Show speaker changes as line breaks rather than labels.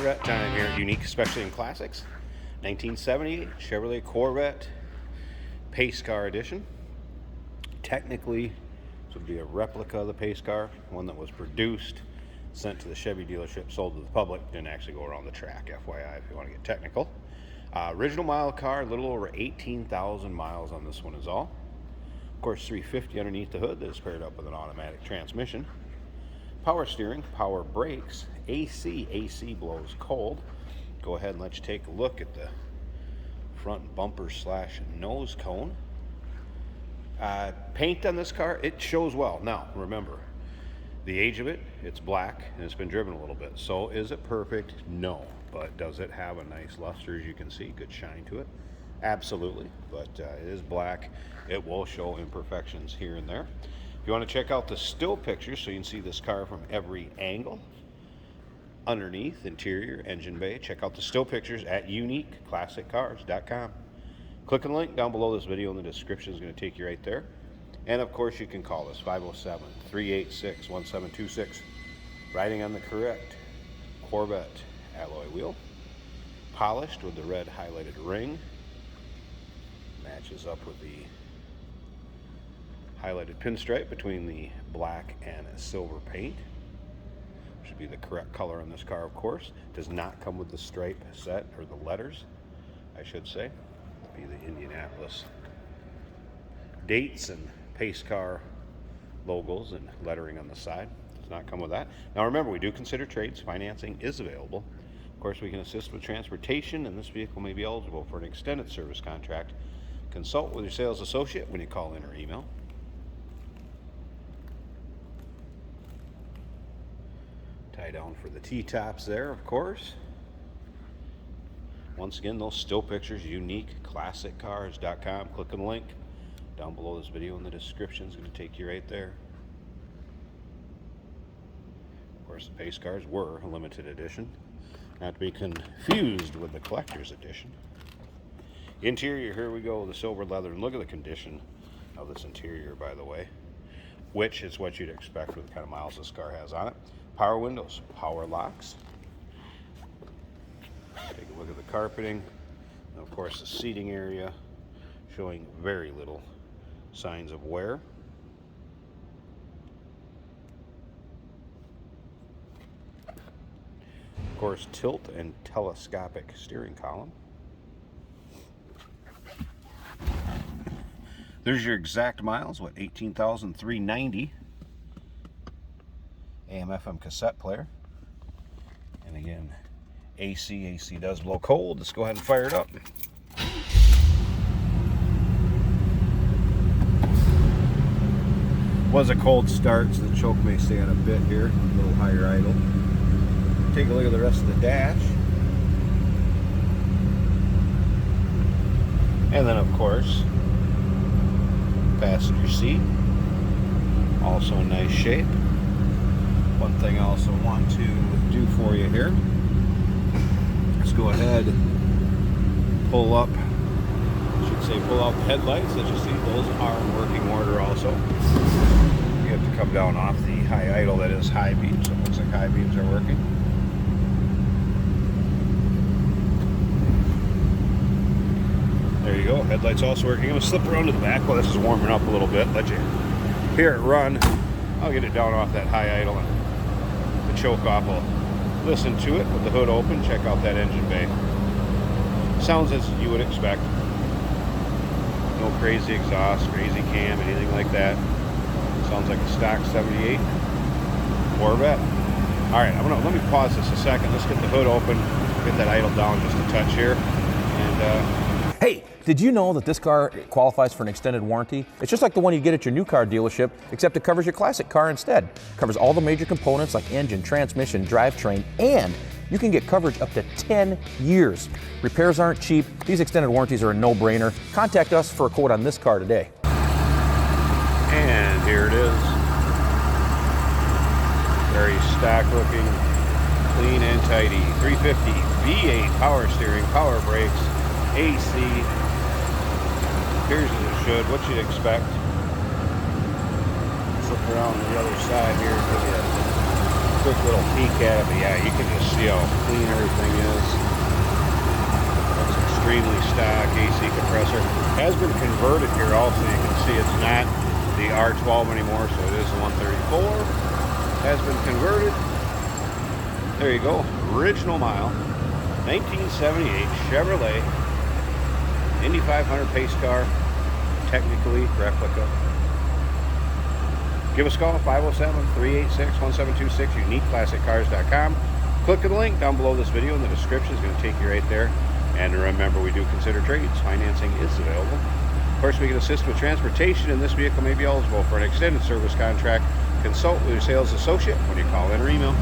Corvette time here at Unique, especially in classics. 1978 Chevrolet Corvette Pace Car Edition. Technically, this would be a replica of the Pace Car, one that was produced, sent to the Chevy dealership, sold to the public, didn't actually go around the track, FYI, if you want to get technical. Original mile car, a little over 18,000 miles on this one is all. Of course, 350 underneath the hood that is paired up with an automatic transmission. Power steering, power brakes, AC blows cold. Go ahead and let you take a look at the front bumper slash nose cone. Paint on this car, it shows well. Now, remember, the age of it, it's black and it's been driven a little bit. So is it perfect? No. But does it have a nice luster, as you can see? Good shine to it. Absolutely. But it is black. It will show imperfections here and there. If you want to check out the still pictures so you can see this car from every angle, underneath, interior, engine bay, check out the still pictures at uniqueclassiccars.com. Click on the link down below this video in the description. Is going to take you right there. And of course you can call us 507-386-1726. Riding on the correct Corvette alloy wheel, polished with the red highlighted ring, matches up with the highlighted pinstripe between the black and silver paint. Should be the correct color on this car, of course. Does not come with the stripe set, or the letters, I should say. Be the Indianapolis dates and Pace Car logos and lettering on the side. Does not come with that. Now remember, we do consider trades. Financing is available. Of course, we can assist with transportation, and this vehicle may be eligible for an extended service contract. Consult with your sales associate when you call in or email. Tie down for the T-tops there, of course. Once again, those still pictures, uniqueclassiccars.com. Click on the link down below this video in the description. It's going to take you right there. Of course, the Pace Cars were a limited edition, not to be confused with the collector's edition. Interior, here we go, the silver leather, and look at the condition of this interior, by the way, which is what you'd expect with the kind of miles this car has on it. Power windows, power locks. Take a look at the carpeting, and of course the seating area showing very little signs of wear. Of course, tilt and telescopic steering column. There's your exact miles, what, 18,390. AM/FM cassette player. And again, AC does blow cold. Let's go ahead and fire it up. Was a cold start, so the choke may stay on a bit here, a little higher idle. Take a look at the rest of the dash. And then, of course, passenger seat, also in nice shape. One thing I also want to do for you here, let's go ahead, pull up, I should say pull out the headlights. As you see, those are in working order also. You have to come down off the high idle, that is high beam, so it looks like high beams are working. There you go, headlights also working. I'm going to slip around to the back while this is warming up a little bit, let you hear it run. I'll get it down off that high idle and the choke off. I'll listen to it with the hood open, check out that engine bay. Sounds as you would expect. No crazy exhaust, crazy cam, anything like that. Sounds like a stock 78 Corvette. Alright, let me pause this a second. Let's get the hood open, get that idle down just a touch here. And
hey, did you know that this car qualifies for an extended warranty? It's just like the one you get at your new car dealership, except it covers your classic car instead. It covers all the major components like engine, transmission, drivetrain, and you can get coverage up to 10 years. Repairs aren't cheap. These extended warranties are a no-brainer. Contact us for a quote on this car today.
And here it is. Very stock looking, clean and tidy. 350 V8 power steering, power brakes, AC. Appears as it should, what you'd expect. Flip around the other side here for you. quick little peek at it, but yeah, you can just see how clean everything is. It's extremely stock AC compressor. Has been converted here also. You can see it's not the R12 anymore, so it is the 134. Has been converted. There you go. Original mile. 1978 Chevrolet Indy 500 pace car. Technically replica. Give us a call, 507-386-1726, uniqueclassiccars.com. Click the link down below this video in the description. It's going to take you right there. And remember, we do consider trades. Financing is available. Of course, we can assist with transportation, and this vehicle may be eligible for an extended service contract. Consult with your sales associate when you call in or email.